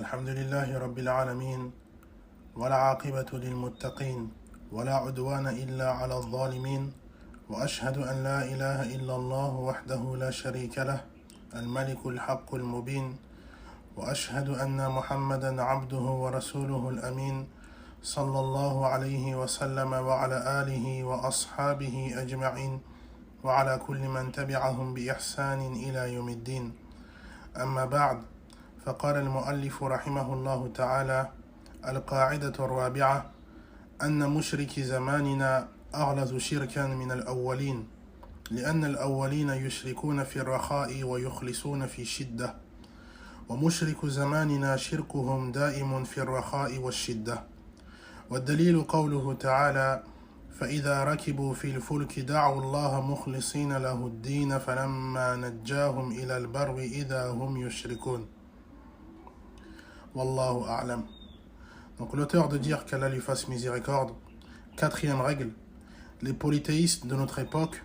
الحمد لله رب العالمين والعاقبة للمتقين ولا عدوان إلا على الظالمين وأشهد أن لا إله إلا الله وحده لا شريك له الملك الحق المبين وأشهد أن محمدا عبده ورسوله الأمين صلى الله عليه وسلم وعلى آله وأصحابه أجمعين وعلى كل من تبعهم بإحسان إلى يوم الدين. أما بعد، فقال المؤلف رحمه الله تعالى: القاعدة الرابعة أن مشرك زماننا أغلظ شركا من الأولين، لأن الأولين يشركون في الرخاء ويخلصون في الشدة، ومشرك زماننا شركهم دائم في الرخاء والشدة. والدليل قوله تعالى: فإذا ركبوا في الفلك دعوا الله مخلصين له الدين فلما نجاهم إلى البر إذا هم يشركون. Wallahu a'lam. Donc l'auteur de dire qu'Allah lui fasse miséricorde. Quatrième règle: les polythéistes de notre époque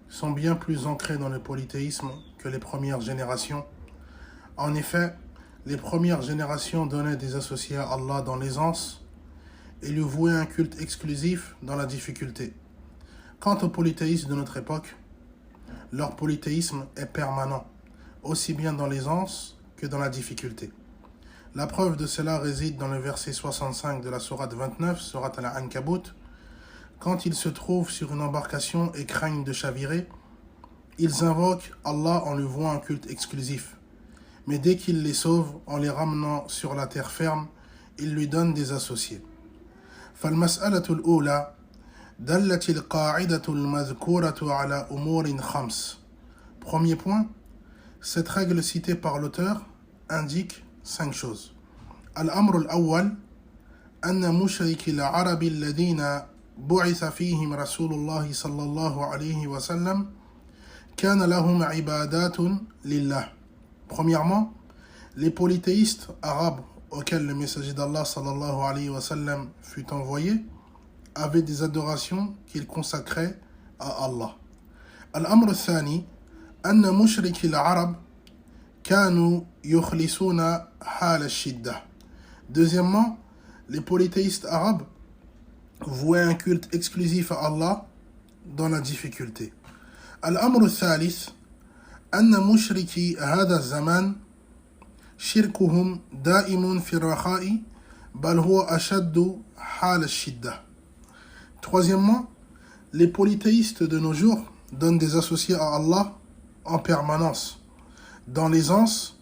sont bien plus ancrés dans le polythéisme que les premières générations. En effet, les premières générations donnaient des associés à Allah dans l'aisance et lui vouaient un culte exclusif dans la difficulté. Quant aux polythéistes de notre époque, leur polythéisme est permanent, aussi bien dans l'aisance que dans la difficulté. La preuve de cela réside dans le verset 65 de la sourate 29, sourate Al-Ankabut. Quand ils se trouvent sur une embarcation et craignent de chavirer, ils invoquent Allah en lui vouant un culte exclusif. Mais dès qu'il les sauve en les ramenant sur la terre ferme, ils lui donnent des associés. فالمسألة الأولى دلت القاعدة المذكورة على أمور خمس. Premier point, cette règle citée par l'auteur indique 5 choses. الأمر الأول أن مشرك العرب الذين بعث فيهم رسول الله صلى الله عليه وسلم كان لهم عبادات لله. Premièrement, les polythéistes arabes auxquels le messager d'Allah sallallahu alayhi wa sallam fut envoyé avaient des adorations qu'ils consacraient à Allah. الأمر الثاني أن مشرك العرب كانوا يخلصون حال الشدة. Deuxièmement, les polythéistes arabes vouaient un culte exclusif à Allah dans la difficulté. الأمر الثالث أن مشركي هذا الزمان شركهم دائم في الرخاء بل هو أشد حال الشدة. Troisièmement, les polythéistes de nos jours donnent des associés à Allah en permanence dans l'aisance,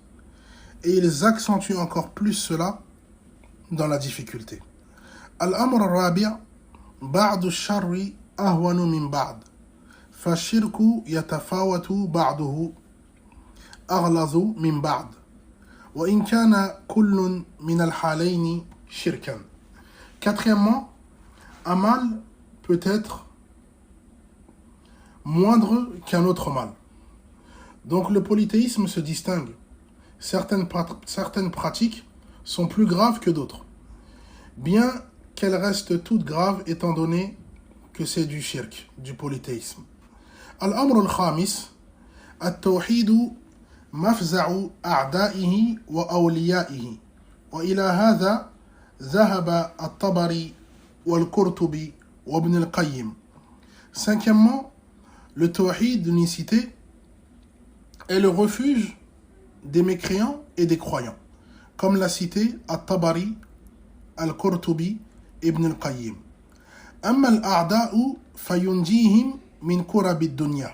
et ils accentuent encore plus cela dans la difficulté. الأمر الرابع بعض الشر أهون من بعض فالشرك يتفاوت بعضه أغلظ من بعض وإن كان كل من الحالين شركا. Quatrièmement, un mal peut être moindre qu'un autre mal. Donc le polythéisme se distingue. Certaines pratiques sont plus graves que d'autres, bien qu'elles restent toutes graves étant donné que c'est du shirk, du polythéisme. Al-Amr al-Khamis, التوحيد مفزع أعدائه وأوليائه وإلى هذا ذهب الطبري والقرطبي وابن القيم. Cinquièmement, le tawhid, l'unicité, est le refuge des mécréants et des croyants, comme l'a cité At-Tabari, Al-Qurtubi, Ibn al-Qayyim. Amma al-a'da'u fayunjihim min kurabid dunya.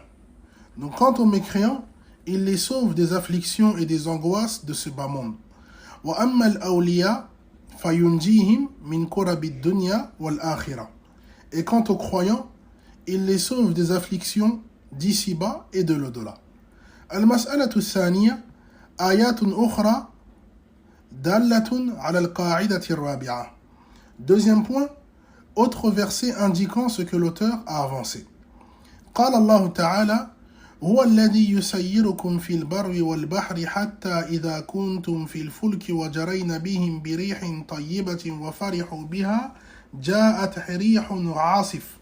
Donc quant aux mécréants, il les sauve des afflictions et des angoisses de ce bas monde. Wa amma al-awliya fayunjihim min kurabid dunya wal akhirah. Et quant aux croyants, il les sauve des afflictions d'ici-bas et de l'au-delà. المسألة الثانية آيات أخرى دالة على القاعدة الرابعة. Deuxième point, autre verset indiquant ce que l'auteur a avancé. قال الله تعالى هو الذي يسيركم في البر والبحر حتى إذا كنتم في الفلك وجرين بهم بريح طيبة وفرحوا بها جاءت ريح عاصف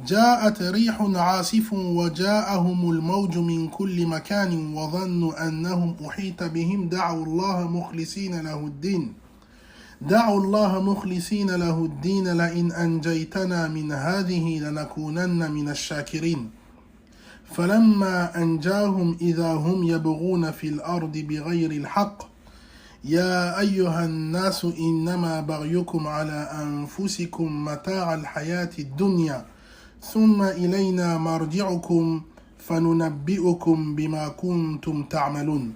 جاءت ريح عاصف وجاءهم الموج من كل مكان وظنوا أنهم أحيط بهم دعوا الله مخلصين له الدين لئن أنجيتنا من هذه لنكونن من الشاكرين فلما أنجاهم إذا هم يبغون في الأرض بغير الحق يا أيها الناس إنما بغيكم على أنفسكم متاع الحياة الدنيا ثم إلينا مرجعكم فننبئكم بما كنتم تعملون.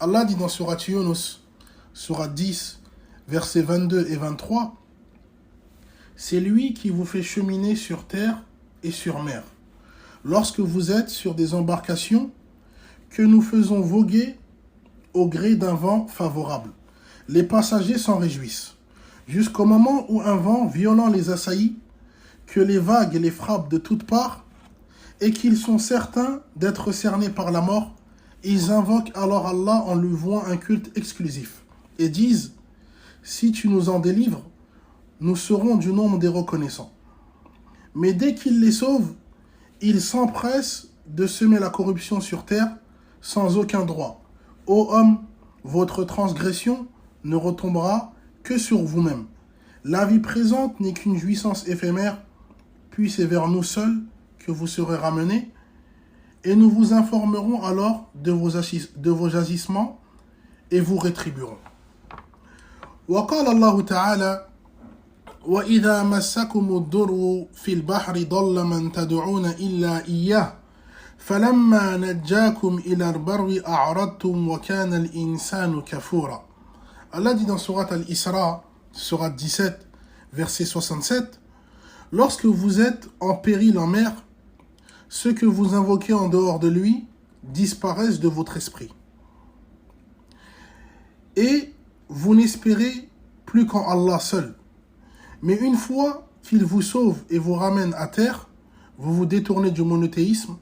Allah dit dans Surat Yunus, Surat 10, versets 22 et 23, c'est lui qui vous fait cheminer sur terre et sur mer, lorsque vous êtes sur des embarcations que nous faisons voguer au gré d'un vent favorable. Les passagers s'en réjouissent, jusqu'au moment où un vent violent les assaillit, que les vagues les frappent de toutes parts, et qu'ils sont certains d'être cernés par la mort. Ils invoquent alors Allah en lui vouant un culte exclusif, et disent « Si tu nous en délivres, nous serons du nombre des reconnaissants. » Mais dès qu'il les sauve, ils s'empressent de semer la corruption sur terre sans aucun droit. Ô homme, votre transgression ne retombera que sur vous-même. La vie présente n'est qu'une jouissance éphémère, puis c'est vers nous seuls que vous serez ramenés, et nous vous informerons alors de vos agissements et vous rétribuerons. وقال الله تعالى وإذا مسكم الضر في البحر ضل من تدعون إلا إياه فلما نجاكم إلى البر أعرضتم وكان الإنسان كفورا. Allah dit dans Surat Al-Isra, Surat 17, verset 67, lorsque vous êtes en péril en mer, ceux que vous invoquez en dehors de lui disparaissent de votre esprit. Et vous n'espérez plus qu'en Allah seul. Mais une fois qu'il vous sauve et vous ramène à terre, vous vous détournez du monothéisme.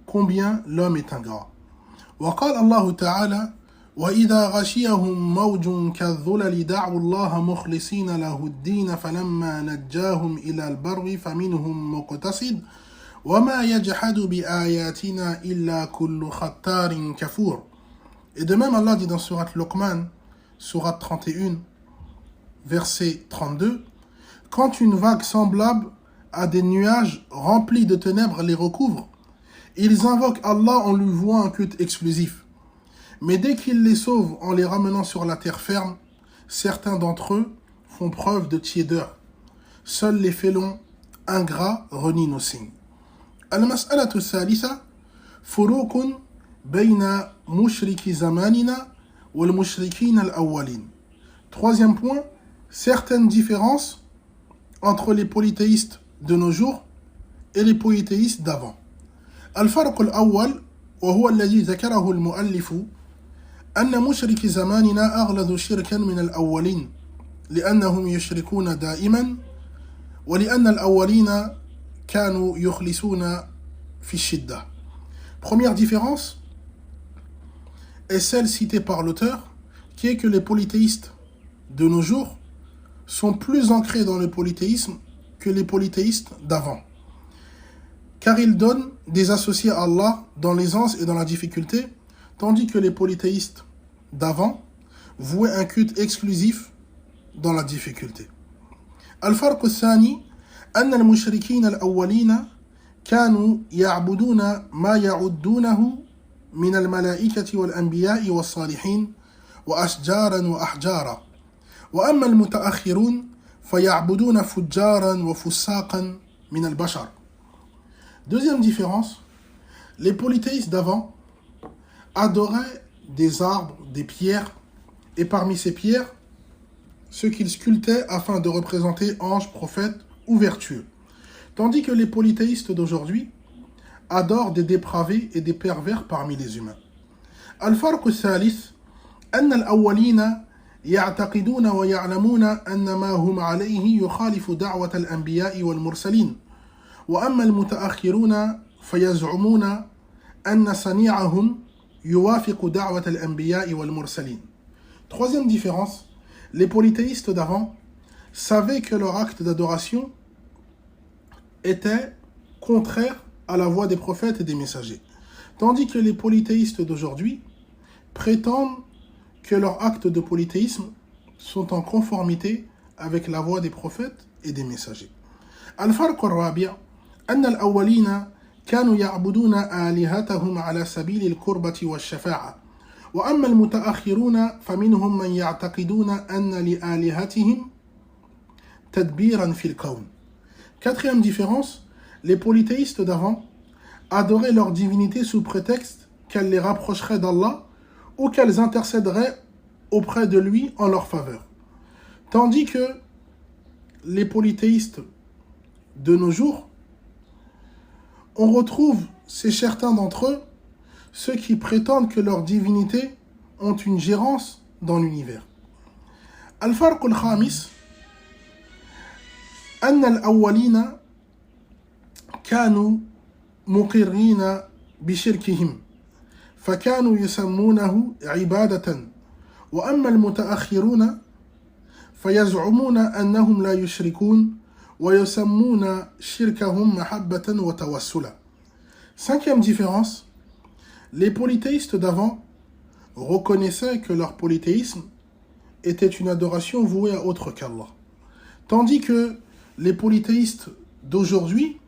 Combien l'homme est ingrat. وقال الله تعالى وإذا غشيهم موج كالظلل دعوا الله مخلصين له الدين فلما نجاهم إلى البر فمنهم مقتصد وما يجحد بآياتنا إلا كل ختار كفور. Et de même Allah dit dans Surat Luqman, Surat 31, verset 32, quand une vague semblable à des nuages remplis de ténèbres les recouvre, ils invoquent Allah en lui vouant un culte exclusif. Mais dès qu'il les sauve en les ramenant sur la terre ferme, certains d'entre eux font preuve de tiédeur. Seuls les félons ingrats renient nos signes. المسألة الثالثة فروق بين مشرك زماننا والمشركين الأولين. Troisième point, certaines différences entre les polythéistes de nos jours et les polythéistes d'avant. الفرق الأول وهو الذي ذكره المؤلف أن مشرك زماننا أغلظ شركا من الأولين لأنهم يشركون دائما ولأن الأولين كانوا يخلصون في الشدة. Première différence est celle citée par l'auteur, qui est que les polythéistes de nos jours sont plus ancrés dans le polythéisme que les polythéistes d'avant. Car ils donnent des associés à Allah dans l'aisance et dans la difficulté, tandis que les polythéistes d'avant vouaient un culte exclusif dans la difficulté. الفرق الثاني أن المشركين الأولين كانوا يعبدون ما يعدونه من الملائكة والأنبياء والصالحين وأشجارا وأحجارا وأما المتأخرون فيعبدون فجارا وفساقا من البشر. Deuxième différence, les polythéistes d'avant adoraient des arbres, des pierres, et parmi ces pierres, ceux qu'ils sculptaient afin de représenter anges, prophètes ou vertueux. Tandis que les polythéistes d'aujourd'hui adorent des dépravés et des pervers parmi les humains. الفرق الثالث أن الأولين يعتقدون ويعلمون أن ما هم عليه يخالف دعوة الأنبياء والمرسلين وأما المتأخرون فيزعمون أن صنيعهم يوافق دعوة الأنبياء والمرسلين. Troisième différence, les polythéistes d'avant savaient que leur acte d'adoration était contraire à la voie des prophètes et des messagers. Tandis que les polythéistes d'aujourd'hui prétendent que leurs actes de polythéisme sont en conformité avec la voie des prophètes et des messagers. الفرق الرابع أن الأولين كانوا يعبدون آلهتهم على سبيل القربة والشفاعة وأما المتأخرون فمنهم من يعتقدون أن لآلهتهم تدبيرا في الكون. Quatrième différence, les polythéistes d'avant adoraient leur divinité sous prétexte qu'elles les rapprocheraient d'Allah ou qu'elles intercéderaient auprès de lui en leur faveur. Tandis que les polythéistes de nos jours, on retrouve chez certains d'entre eux ceux qui prétendent que leurs divinités ont une gérance dans l'univers. الفرق الخامس أن الأولين كانوا مقرين بشركهم فكانوا يسمونه عبادة وأما المتأخرون فيزعمون أنهم لا يشركون ويسمون شركهم محبة وتوسلا. Cinquième différence, les polythéistes d'avant reconnaissaient que leur polythéisme était une adoration vouée à autre qu'Allah. Tandis que les polythéistes d'aujourd'hui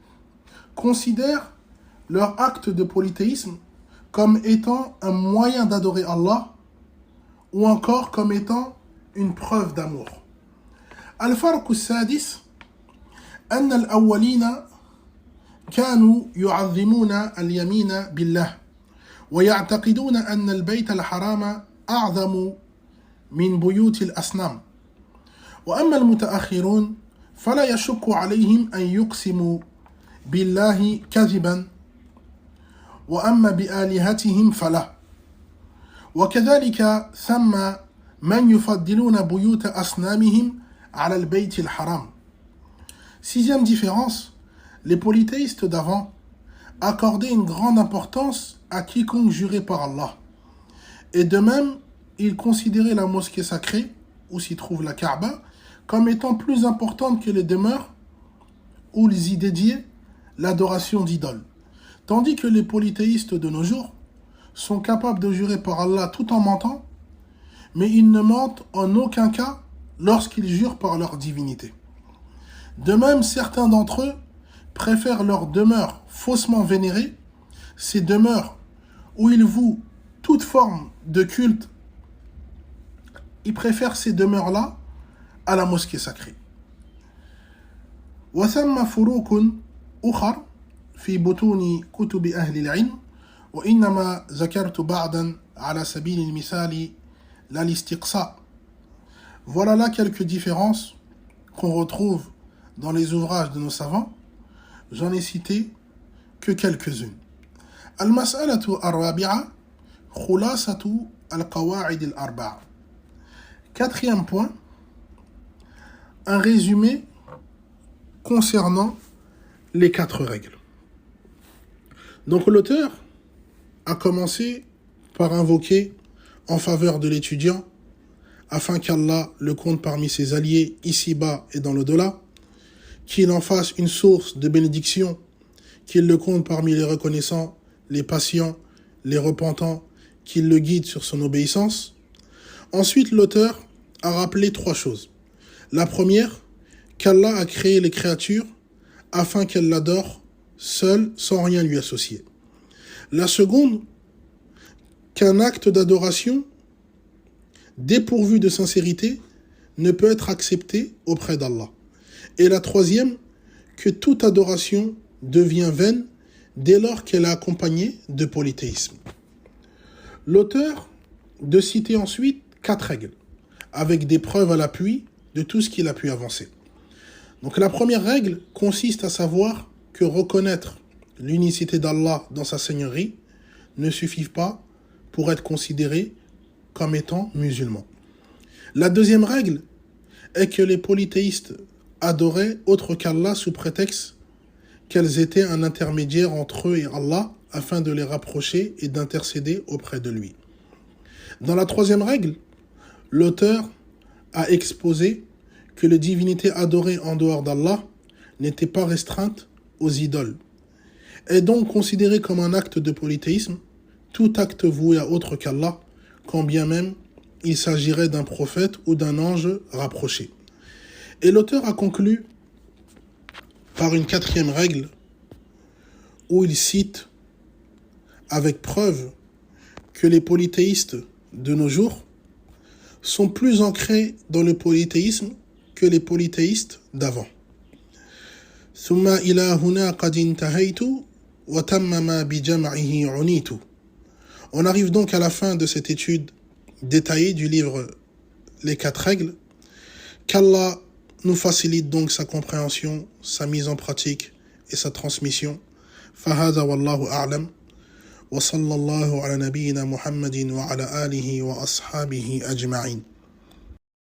considèrent leur acte de polythéisme comme étant un moyen d'adorer Allah ou encore comme étant une preuve d'amour. الفرق السادس أن الأولين كانوا يعظمون اليمين بالله ويعتقدون أن البيت الحرام أعظم من بيوت الأصنام وأما المتأخرون فلا يشك عليهم أن يقسموا بالله كذبا وأما بآلهتهم فلا وكذلك ثم من يفضلون بيوت أصنامهم على البيت الحرام. Sixième différence, les polythéistes d'avant accordaient une grande importance à quiconque jurait par Allah. Et de même, ils considéraient la mosquée sacrée, où s'y trouve la Kaaba, comme étant plus importante que les demeures où ils y dédiaient l'adoration d'idoles. Tandis que les polythéistes de nos jours sont capables de jurer par Allah tout en mentant, mais ils ne mentent en aucun cas lorsqu'ils jurent par leur divinité. De même, certains d'entre eux préfèrent leurs demeures faussement vénérées, ces demeures où ils vouent toute forme de culte, ils préfèrent ces demeures-là à la mosquée sacrée. وثم فروق أخر في بطون كتب أهل العلم وإنما ذكرت بعضا على سبيل المثال لا الاستقصاء. Voilà là quelques différences qu'on retrouve dans les ouvrages de nos savants. J'en ai cité que quelques-unes. المسألة الرابعة خلاصة القواعد الأربع. Quatrième point, un résumé concernant les 4 règles. Donc l'auteur a commencé par invoquer en faveur de l'étudiant, afin qu'Allah le compte parmi ses alliés ici-bas et dans l'au-delà, qu'il en fasse une source de bénédiction, qu'il le compte parmi les reconnaissants, les patients, les repentants, qu'il le guide sur son obéissance. Ensuite, l'auteur a rappelé 3 choses. La première, qu'Allah a créé les créatures afin qu'elles l'adorent seul, sans rien lui associer. La seconde, qu'un acte d'adoration dépourvu de sincérité ne peut être accepté auprès d'Allah. Et la troisième, que toute adoration devient vaine dès lors qu'elle est accompagnée de polythéisme. L'auteur de citer ensuite 4 règles, avec des preuves à l'appui de tout ce qu'il a pu avancer. Donc la première règle consiste à savoir que reconnaître l'unicité d'Allah dans sa seigneurie ne suffit pas pour être considéré comme étant musulman. La deuxième règle est que les polythéistes adoraient autre qu'Allah sous prétexte qu'elles étaient un intermédiaire entre eux et Allah afin de les rapprocher et d'intercéder auprès de lui. Dans la troisième règle, l'auteur a exposé que les divinités adorées en dehors d'Allah n'étaient pas restreintes aux idoles, est donc considéré comme un acte de polythéisme, tout acte voué à autre qu'Allah, quand bien même il s'agirait d'un prophète ou d'un ange rapproché. Et l'auteur a conclu par une quatrième règle où il cite avec preuve que les polythéistes de nos jours sont plus ancrés dans le polythéisme que les polythéistes d'avant. ثم إلى هنا قد انتهيت وتم ما بجمعه عنيت. On arrive donc à la fin de cette étude détaillée du livre Les 4 règles. Qu'Allah nous facilite donc sa compréhension, sa mise en pratique et sa transmission. فهذا والله أعلم وصلى الله على نبينا محمد وعلى آله وأصحابه أجمعين.